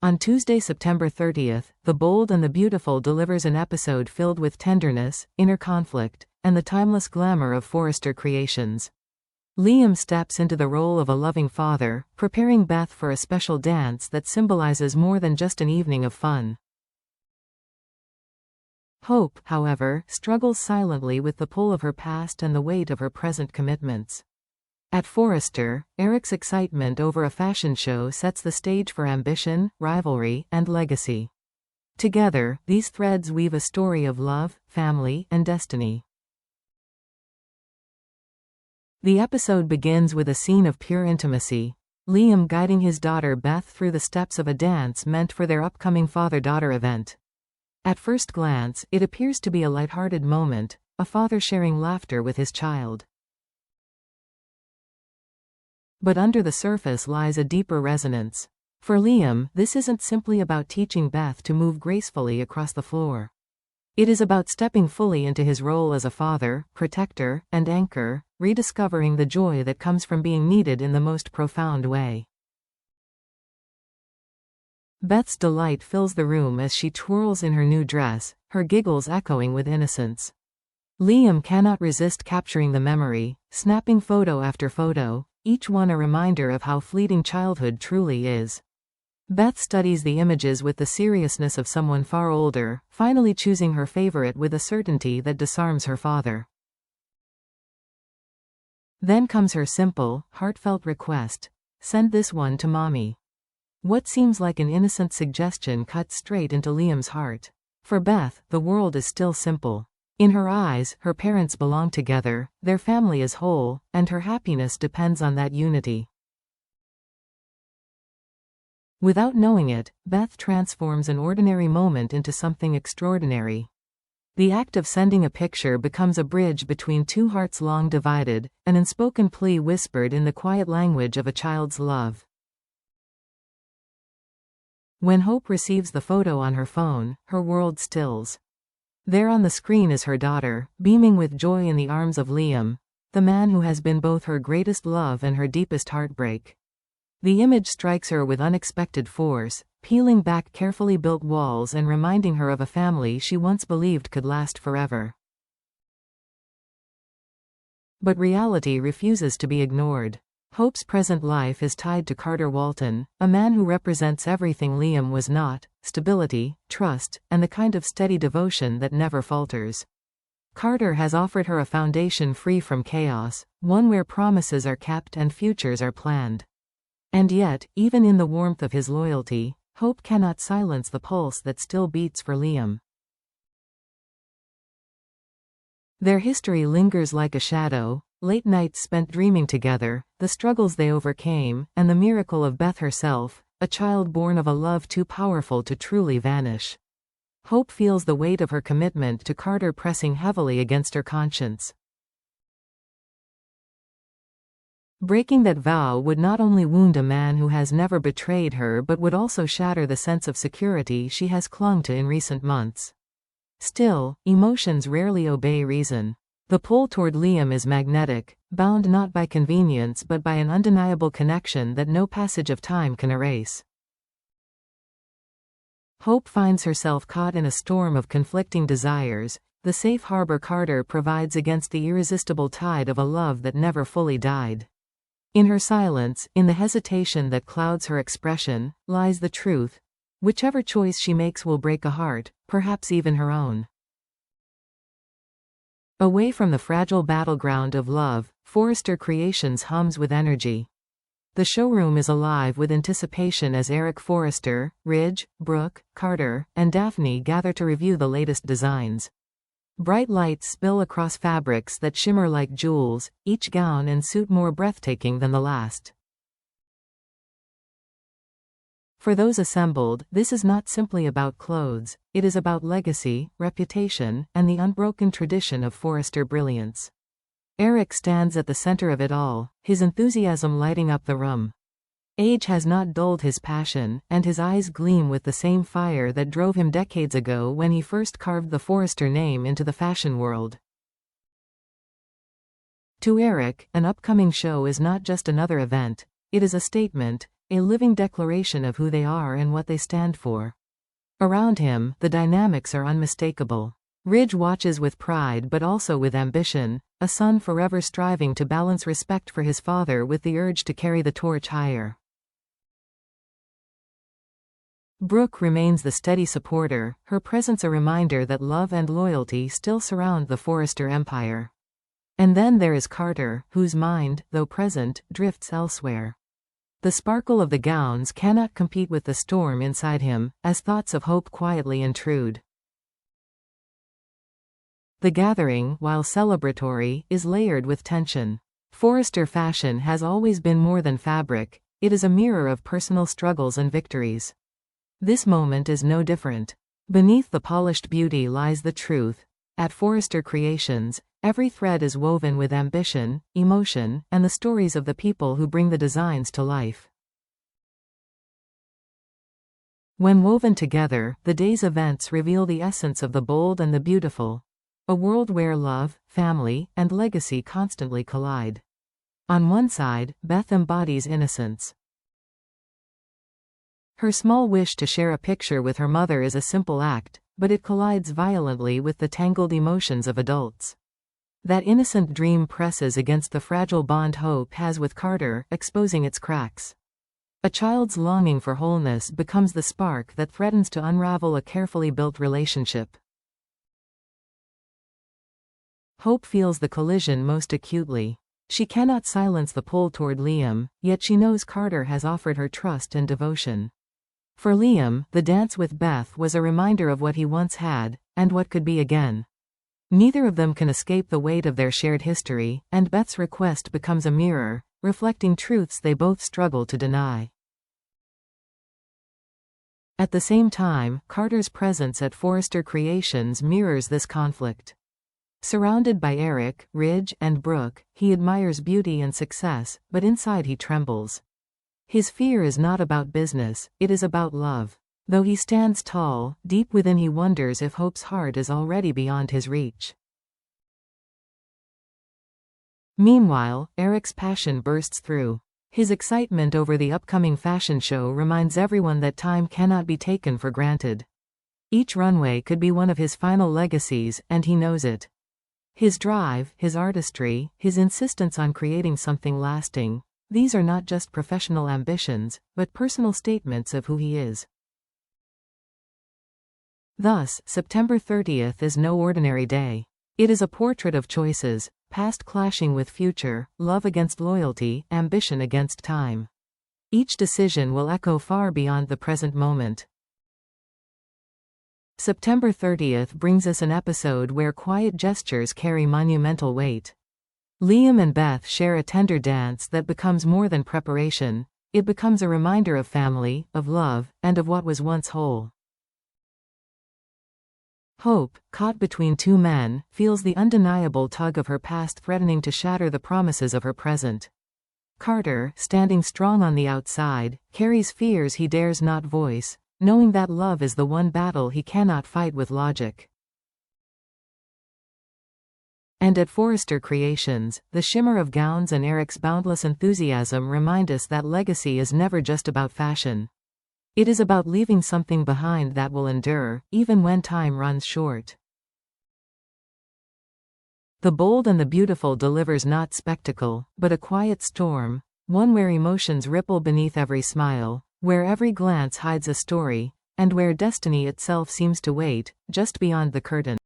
On Tuesday, September 30th, The Bold and the Beautiful delivers an episode filled with tenderness, inner conflict, and the timeless glamour of Forrester creations. Liam steps into the role of a loving father, preparing Beth for a special dance that symbolizes more than just an evening of fun. Hope, however, struggles silently with the pull of her past and the weight of her present commitments. At Forrester, Eric's excitement over a fashion show sets the stage for ambition, rivalry, and legacy. Together, these threads weave a story of love, family, and destiny. The episode begins with a scene of pure intimacy, Liam guiding his daughter Beth through the steps of a dance meant for their upcoming father-daughter event. At first glance, it appears to be a lighthearted moment, a father sharing laughter with his child. But under the surface lies a deeper resonance. For Liam, this isn't simply about teaching Beth to move gracefully across the floor. It is about stepping fully into his role as a father, protector, and anchor, rediscovering the joy that comes from being needed in the most profound way. Beth's delight fills the room as she twirls in her new dress, her giggles echoing with innocence. Liam cannot resist capturing the memory, snapping photo after photo, each one a reminder of how fleeting childhood truly is. Beth studies the images with the seriousness of someone far older, finally choosing her favorite with a certainty that disarms her father. Then comes her simple, heartfelt request: "Send this one to Mommy." What seems like an innocent suggestion cuts straight into Liam's heart. For Beth, the world is still simple. In her eyes, her parents belong together, their family is whole, and her happiness depends on that unity. Without knowing it, Beth transforms an ordinary moment into something extraordinary. The act of sending a picture becomes a bridge between two hearts long divided, an unspoken plea whispered in the quiet language of a child's love. When Hope receives the photo on her phone, her world stills. There on the screen is her daughter, beaming with joy in the arms of Liam, the man who has been both her greatest love and her deepest heartbreak. The image strikes her with unexpected force, peeling back carefully built walls and reminding her of a family she once believed could last forever. But reality refuses to be ignored. Hope's present life is tied to Carter Walton, a man who represents everything Liam was not: stability, trust, and the kind of steady devotion that never falters. Carter has offered her a foundation free from chaos, one where promises are kept and futures are planned. And yet, even in the warmth of his loyalty, Hope cannot silence the pulse that still beats for Liam. Their history lingers like a shadow, late nights spent dreaming together, the struggles they overcame, and the miracle of Beth herself, a child born of a love too powerful to truly vanish. Hope feels the weight of her commitment to Carter pressing heavily against her conscience. Breaking that vow would not only wound a man who has never betrayed her but would also shatter the sense of security she has clung to in recent months. Still, emotions rarely obey reason. The pull toward Liam is magnetic, bound not by convenience but by an undeniable connection that no passage of time can erase. Hope finds herself caught in a storm of conflicting desires, the safe harbor Carter provides against the irresistible tide of a love that never fully died. In her silence, in the hesitation that clouds her expression, lies the truth: whichever choice she makes will break a heart, perhaps even her own. Away from the fragile battleground of love, Forrester Creations hums with energy. The showroom is alive with anticipation as Eric Forrester, Ridge, Brooke, Carter, and Daphne gather to review the latest designs. Bright lights spill across fabrics that shimmer like jewels, each gown and suit more breathtaking than the last. For those assembled, this is not simply about clothes, it is about legacy, reputation, and the unbroken tradition of Forrester brilliance. Eric stands at the center of it all, his enthusiasm lighting up the room. Age has not dulled his passion, and his eyes gleam with the same fire that drove him decades ago when he first carved the Forrester name into the fashion world. To Eric, an upcoming show is not just another event, it is a statement, a living declaration of who they are and what they stand for. Around him, the dynamics are unmistakable. Ridge watches with pride but also with ambition, a son forever striving to balance respect for his father with the urge to carry the torch higher. Brooke remains the steady supporter, her presence a reminder that love and loyalty still surround the Forrester empire. And then there is Carter, whose mind, though present, drifts elsewhere. The sparkle of the gowns cannot compete with the storm inside him, as thoughts of hope quietly intrude. The gathering, while celebratory, is layered with tension. Forrester fashion has always been more than fabric, it is a mirror of personal struggles and victories. This moment is no different. Beneath the polished beauty lies the truth. At Forrester Creations, every thread is woven with ambition, emotion, and the stories of the people who bring the designs to life. When woven together, the day's events reveal the essence of the bold and the beautiful. A world where love, family, and legacy constantly collide. On one side, Beth embodies innocence. Her small wish to share a picture with her mother is a simple act, but it collides violently with the tangled emotions of adults. That innocent dream presses against the fragile bond hope has with Carter, exposing its cracks. A child's longing for wholeness becomes the spark that threatens to unravel a carefully built relationship. Hope feels the collision most acutely. She cannot silence the pull toward Liam, yet she knows Carter has offered her trust and devotion. For Liam, the dance with Beth was a reminder of what he once had, and what could be again. Neither of them can escape the weight of their shared history, and Beth's request becomes a mirror, reflecting truths they both struggle to deny. At the same time, Carter's presence at Forrester Creations mirrors this conflict. Surrounded by Eric, Ridge, and Brooke, he admires beauty and success, but inside he trembles. His fear is not about business, it is about love. Though he stands tall, deep within he wonders if Hope's heart is already beyond his reach. Meanwhile, Eric's passion bursts through. His excitement over the upcoming fashion show reminds everyone that time cannot be taken for granted. Each runway could be one of his final legacies, and he knows it. His drive, his artistry, his insistence on creating something lasting, these are not just professional ambitions, but personal statements of who he is. Thus, September 30th is no ordinary day. It is a portrait of choices, past clashing with future, love against loyalty, ambition against time. Each decision will echo far beyond the present moment. September 30th brings us an episode where quiet gestures carry monumental weight. Liam and Beth share a tender dance that becomes more than preparation, it becomes a reminder of family, of love, and of what was once whole. Hope, caught between two men, feels the undeniable tug of her past threatening to shatter the promises of her present. Carter, standing strong on the outside, carries fears he dares not voice, knowing that love is the one battle he cannot fight with logic. And at Forrester Creations, the shimmer of gowns and Eric's boundless enthusiasm remind us that legacy is never just about fashion. It is about leaving something behind that will endure, even when time runs short. The Bold and the Beautiful delivers not spectacle, but a quiet storm, one where emotions ripple beneath every smile, where every glance hides a story, and where destiny itself seems to wait, just beyond the curtain.